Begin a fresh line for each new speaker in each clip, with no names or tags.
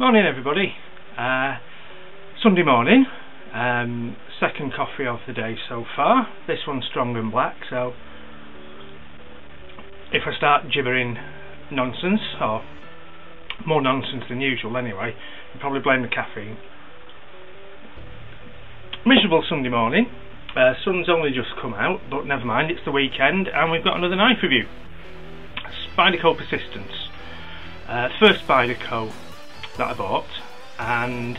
Morning everybody. Sunday morning, second coffee of the day so far. This one's strong and black, so if I start gibbering nonsense, or more nonsense than usual anyway, you probably blame the caffeine. Miserable Sunday morning. Sun's only just come out, but never mind, it's the weekend and we've got another knife review. Spyderco Persistence. First Spyderco that I bought, and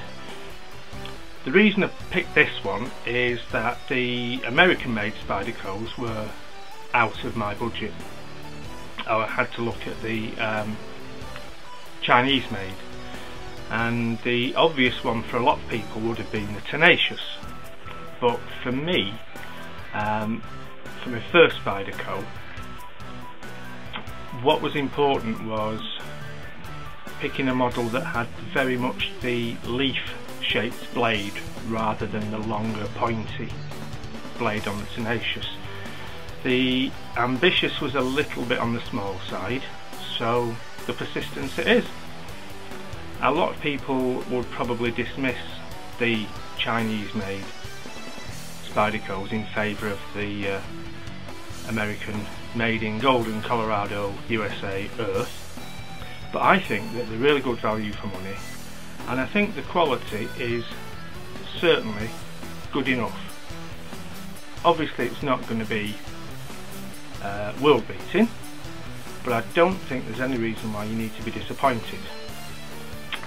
the reason I picked this one is that the American made Spydercos were out of my budget. I had to look at the Chinese made, and the obvious one for a lot of people would have been the Tenacious, but for me, for my first Spyderco, what was important was picking a model that had very much the leaf shaped blade rather than the longer pointy blade on the Tenacious. The Ambitious was a little bit on the small side, so the Persistence it is. A lot of people would probably dismiss the Chinese made Spydercos in favour of the American made in Golden, Colorado, USA, Earth. But I think that they're really good value for money, and I think the quality is certainly good enough. Obviously it's not going to be world beating, but I don't think there's any reason why you need to be disappointed.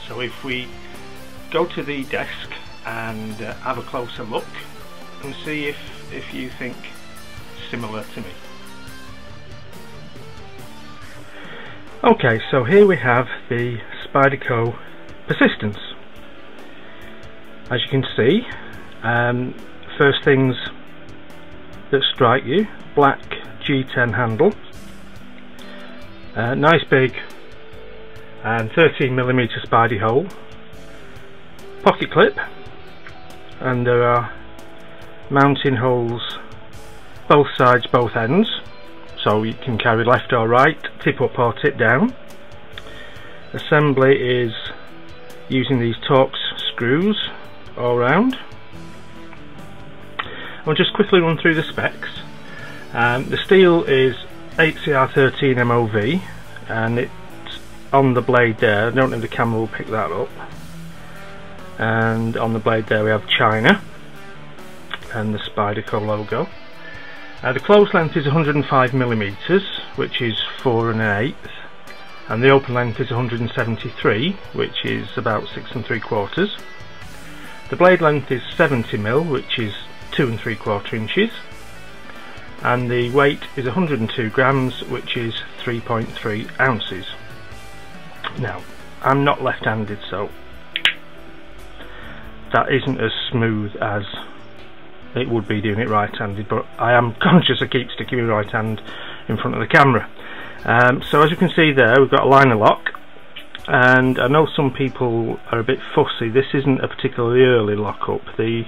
So if we go to the desk and have a closer look and see if you think similar to me. Okay, so here we have the Spyderco Persistence. As you can see, first things that strike you: black G10 handle, nice big and 13mm Spydie hole, pocket clip, and there are mounting holes both sides, both ends, so you can carry left or right, tip up or tip down. Assembly is using these Torx screws all round. I'll just quickly run through the specs. The steel is 8CR13 MOV, and it's on the blade there. I don't know if the camera will pick that up. And on the blade there we have China and the Spyderco logo. The close length is 105mm, which is 4 1/8, and the open length is 173, which is about 6 3/4. The blade length is 70mm, which is 2 3/4 inches, and the weight is 102 grams, which is 3.3 ounces. Now, I'm not left-handed, so that isn't as smooth as it would be doing it right-handed, but I am conscious I keep sticking my right hand in front of the camera. So as you can see there, we've got a liner lock, and I know some people are a bit fussy. This isn't a particularly early lock-up. The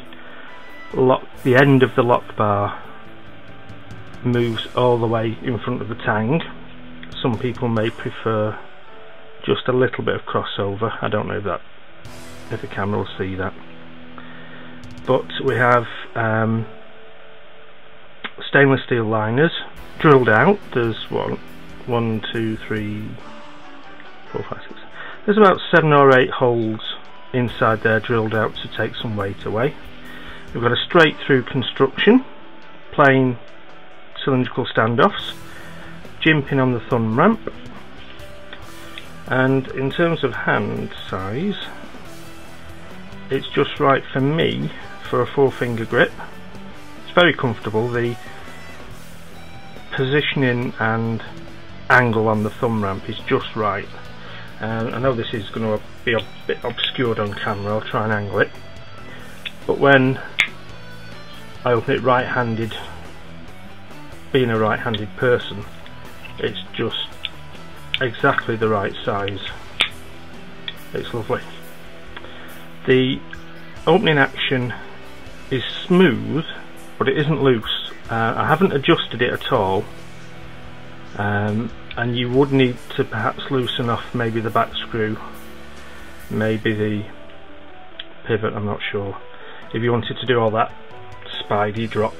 end of the lock bar moves all the way in front of the tang. Some people may prefer just a little bit of crossover. I don't know if the camera will see that. But we have stainless steel liners drilled out. There's 1, 2, 3, 4, 5, 6. There's about 7 or 8 holes inside there drilled out to take some weight away. We've got a straight through construction, plain cylindrical standoffs, jimping on the thumb ramp, and in terms of hand size, it's just right for me for a 4-finger grip. It's very comfortable. The positioning and angle on the thumb ramp is just right. I know this is going to be a bit obscured on camera. I'll try and angle it, but when I open it right-handed, being a right-handed person, it's just exactly the right size. It's lovely. The opening action is smooth, but it isn't loose. I haven't adjusted it at all, and you would need to perhaps loosen off maybe the back screw maybe the pivot, I'm not sure. If you wanted to do all that Spidey drop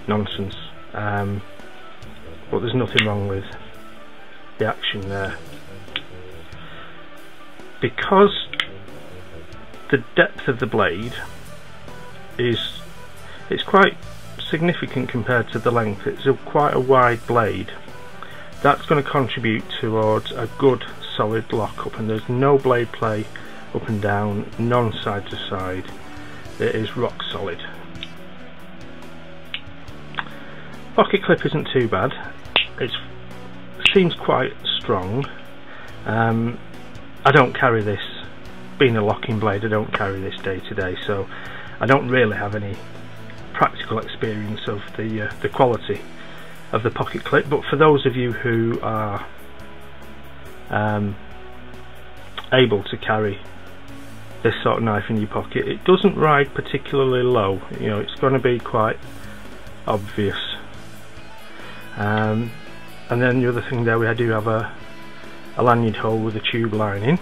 nonsense, but there's nothing wrong with the action there. Because the depth of the blade it's quite significant compared to the length. It's quite a wide blade. That's going to contribute towards a good solid lockup, and there's no blade play up and down, none side to side. It is rock solid. Pocket clip isn't too bad. It seems quite strong. I don't carry this, being a locking blade, I don't carry this day to day, so I don't really have any practical experience of the quality of the pocket clip. But for those of you who are able to carry this sort of knife in your pocket, it doesn't ride particularly low. You know, it's going to be quite obvious. And then the other thing there, I do have a lanyard hole with a tube lining.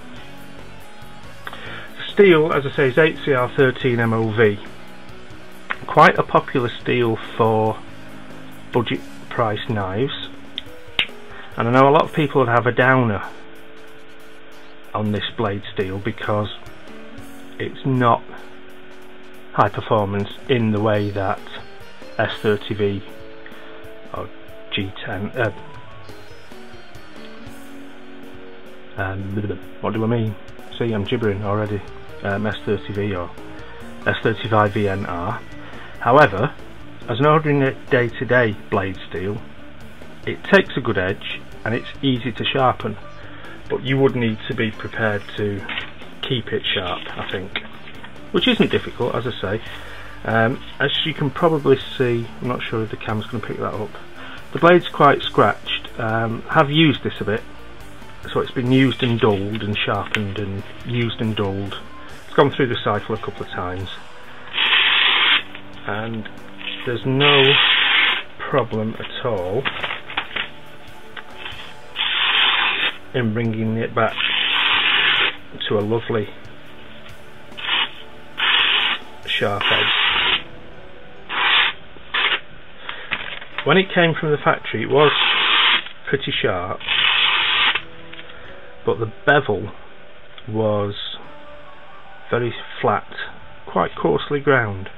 The steel, as I say, is 8CR13 MOV. Quite a popular steel for budget price knives, and I know a lot of people would have a downer on this blade steel because it's not high performance in the way that S30V or G10 what do I mean? See, I'm gibbering already. S30V or S35VN are. However, as an ordinary day-to-day blade steel, it takes a good edge and it's easy to sharpen, but you would need to be prepared to keep it sharp, I think, which isn't difficult, as I say. As you can probably see, I'm not sure if the camera's going to pick that up, the blade's quite scratched. Have used this a bit, so it's been used and dulled and sharpened and used and dulled. It's gone through the cycle a couple of times, and there's no problem at all in bringing it back to a lovely sharp edge. When it came from the factory, it was pretty sharp, but the bevel was very flat, quite coarsely ground,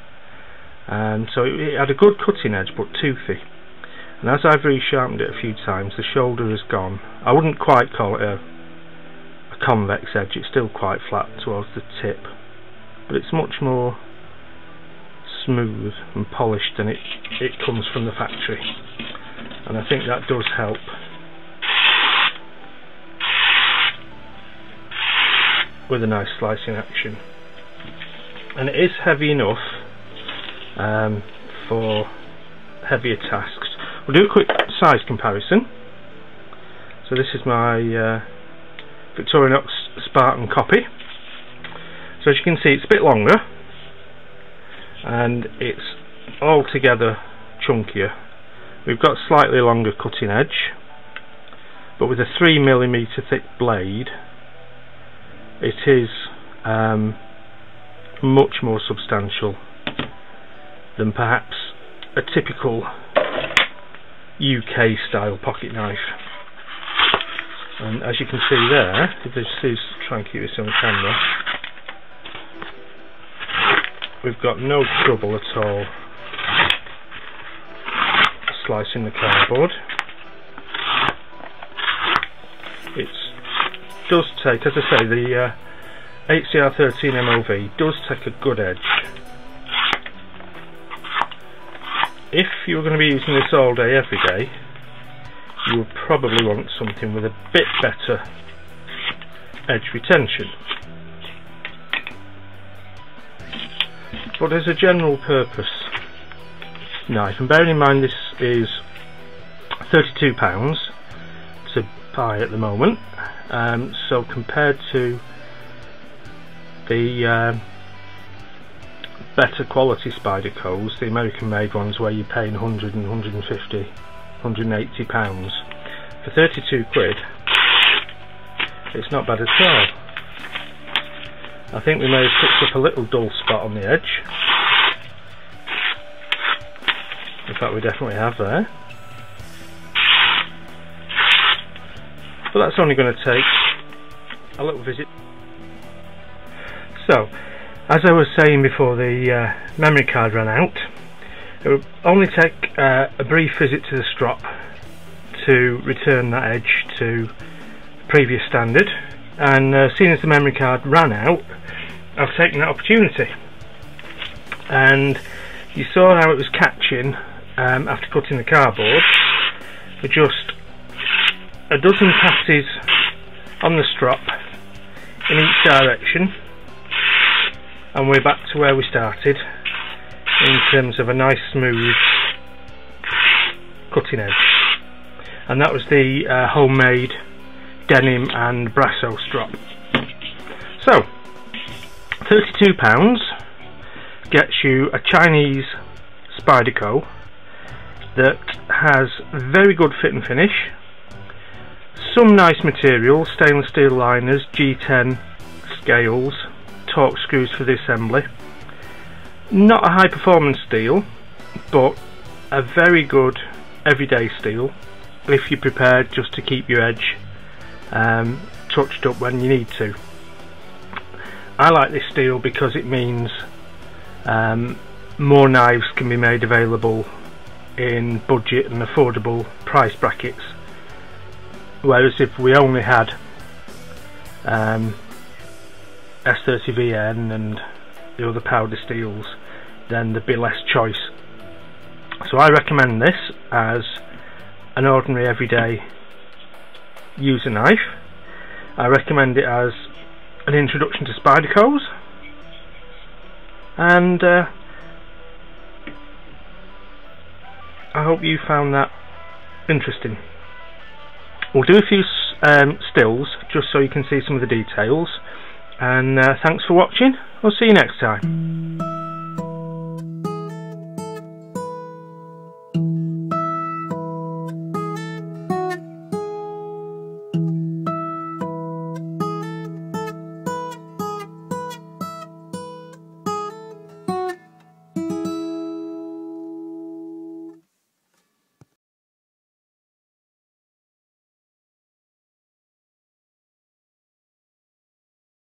and so it had a good cutting edge but toothy. And as I've resharpened it a few times, the shoulder has gone. I wouldn't quite call it a convex edge, it's still quite flat towards the tip, but it's much more smooth and polished than it comes from the factory, and I think that does help. With a nice slicing action, and it is heavy enough for heavier tasks. We'll do a quick size comparison. So this is my Victorinox Spartan copy. So as you can see, it's a bit longer and it's altogether chunkier. We've got slightly longer cutting edge, but with a 3mm thick blade, it is much more substantial than perhaps a typical UK style pocket knife. And as you can see there, if this is, try and keep this on camera, we've got no trouble at all slicing the cardboard. It does take, as I say, the 8CR13 MOV does take a good edge. If you were going to be using this all day, every day, you would probably want something with a bit better edge retention. But as a general purpose knife, and bearing in mind this is £32 to buy at the moment, so compared to the better quality Spydercos, the American made ones where you're paying 100 and 150, 180 pounds, for 32 quid, it's not bad at all. I think we may have picked up a little dull spot on the edge. In fact, we definitely have there. But that's only going to take a little visit. So, as I was saying before the memory card ran out, it would only take a brief visit to the strop to return that edge to previous standard, and seeing as the memory card ran out, I've taken that opportunity. And you saw how it was catching after cutting the cardboard for just a dozen passes on the strop in each direction, and we're back to where we started in terms of a nice smooth cutting edge. And that was the homemade denim and brasso strop. So £32 gets you a Chinese Spyderco that has very good fit and finish, some nice materials, stainless steel liners, G10 scales, torque screws for the assembly. Not a high performance steel, but a very good everyday steel if you're prepared just to keep your edge touched up when you need to. I like this steel because it means more knives can be made available in budget and affordable price brackets, whereas if we only had S30VN and the other powder steels, then there'd be less choice. So I recommend this as an ordinary everyday user knife. I recommend it as an introduction to Spydercos, and I hope you found that interesting. We'll do a few stills just so you can see some of the details, and thanks for watching. I'll see you next time.